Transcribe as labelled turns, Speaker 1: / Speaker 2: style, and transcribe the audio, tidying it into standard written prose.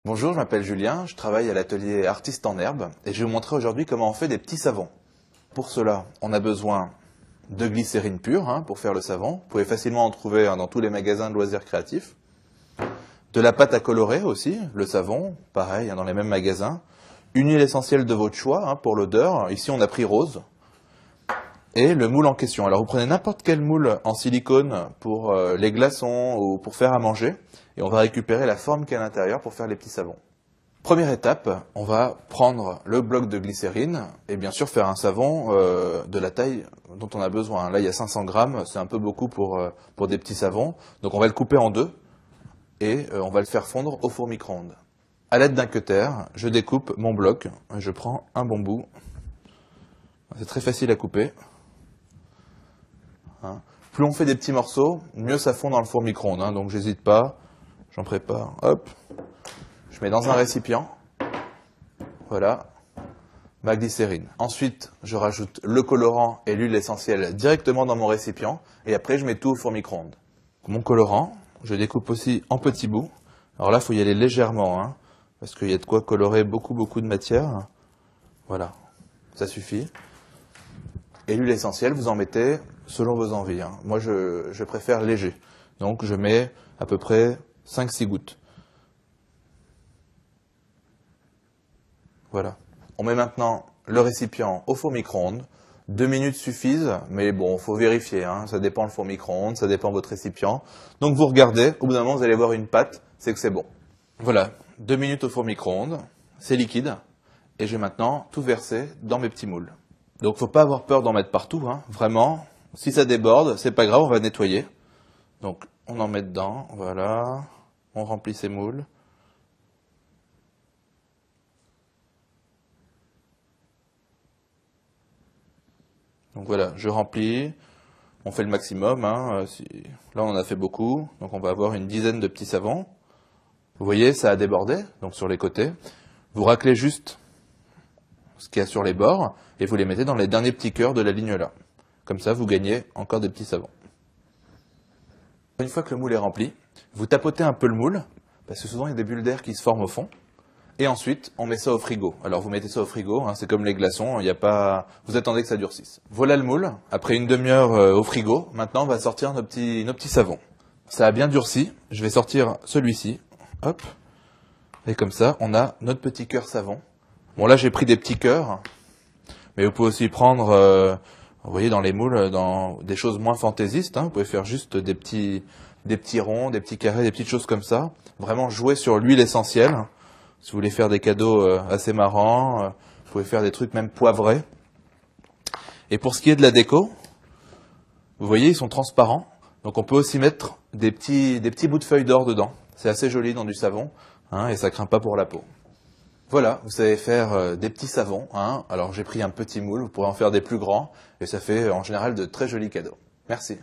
Speaker 1: Bonjour, je m'appelle Julien, je travaille à l'atelier Artiste en Herbe et je vais vous montrer aujourd'hui comment on fait des petits savons. Pour cela, on a besoin de glycérine pure pour faire le savon. Vous pouvez facilement en trouver dans tous les magasins de loisirs créatifs. De la pâte à colorer aussi, le savon, pareil, dans les mêmes magasins. Une huile essentielle de votre choix pour l'odeur. Ici, on a pris rose. Et le moule en question. Alors, vous prenez n'importe quel moule en silicone pour les glaçons ou pour faire à manger. Et on va récupérer la forme qu'il y a à l'intérieur pour faire les petits savons. Première étape, on va prendre le bloc de glycérine et bien sûr faire un savon de la taille dont on a besoin. Là, il y a 500 grammes, c'est un peu beaucoup pour des petits savons. Donc on va le couper en deux et on va le faire fondre au four micro-ondes. À l'aide d'un cutter, je découpe mon bloc. Je prends un bon bout. C'est très facile à couper. Plus on fait des petits morceaux, mieux ça fond dans le four micro-ondes. Donc j'hésite pas, j'en prépare. Hop. Je mets dans un récipient, voilà, ma glycérine. Ensuite, je rajoute le colorant et l'huile essentielle directement dans mon récipient. Et après, je mets tout au four micro-ondes. Mon colorant, je découpe aussi en petits bouts. Alors là, il faut y aller légèrement, parce qu'il y a de quoi colorer beaucoup de matière. Voilà, ça suffit. Et l'huile essentielle, vous en mettez selon vos envies. Moi, je préfère léger. Donc, je mets à peu près 5-6 gouttes. Voilà. On met maintenant le récipient au four micro-ondes. 2 minutes suffisent, mais bon, faut vérifier. Ça dépend le four micro-ondes, ça dépend votre récipient. Donc vous regardez, au bout d'un moment, vous allez voir une pâte, c'est que c'est bon. Voilà, 2 minutes au four micro-ondes, c'est liquide. Et je vais maintenant tout verser dans mes petits moules. Donc faut pas avoir peur d'en mettre partout, vraiment. Si ça déborde, c'est pas grave, on va nettoyer. Donc on en met dedans, voilà. On remplit ces moules. Donc voilà, je remplis, on fait le maximum. Là, on en a fait beaucoup, donc on va avoir une dizaine de petits savons. Vous voyez, ça a débordé, donc sur les côtés. Vous raclez juste ce qu'il y a sur les bords et vous les mettez dans les derniers petits cœurs de la ligne là. Comme ça, vous gagnez encore des petits savons. Une fois que le moule est rempli, vous tapotez un peu le moule, parce que souvent il y a des bulles d'air qui se forment au fond. Et ensuite, on met ça au frigo. Alors vous mettez ça au frigo, c'est comme les glaçons, vous attendez que ça durcisse. Voilà le moule, après une demi-heure au frigo. Maintenant, on va sortir nos petits savons. Ça a bien durci, je vais sortir celui-ci. Hop. Et comme ça, on a notre petit cœur savon. Bon là, j'ai pris des petits cœurs, mais vous pouvez aussi prendre, vous voyez, dans les moules, dans des choses moins fantaisistes. Vous pouvez faire juste des petits ronds, des petits carrés, des petites choses comme ça. Vraiment jouer sur l'huile essentielle. Si vous voulez faire des cadeaux assez marrants, vous pouvez faire des trucs même poivrés. Et pour ce qui est de la déco, vous voyez, ils sont transparents. Donc on peut aussi mettre des petits bouts de feuilles d'or dedans. C'est assez joli dans du savon, et ça craint pas pour la peau. Voilà, vous savez faire des petits savons. Alors j'ai pris un petit moule, vous pourrez en faire des plus grands, et ça fait en général de très jolis cadeaux. Merci.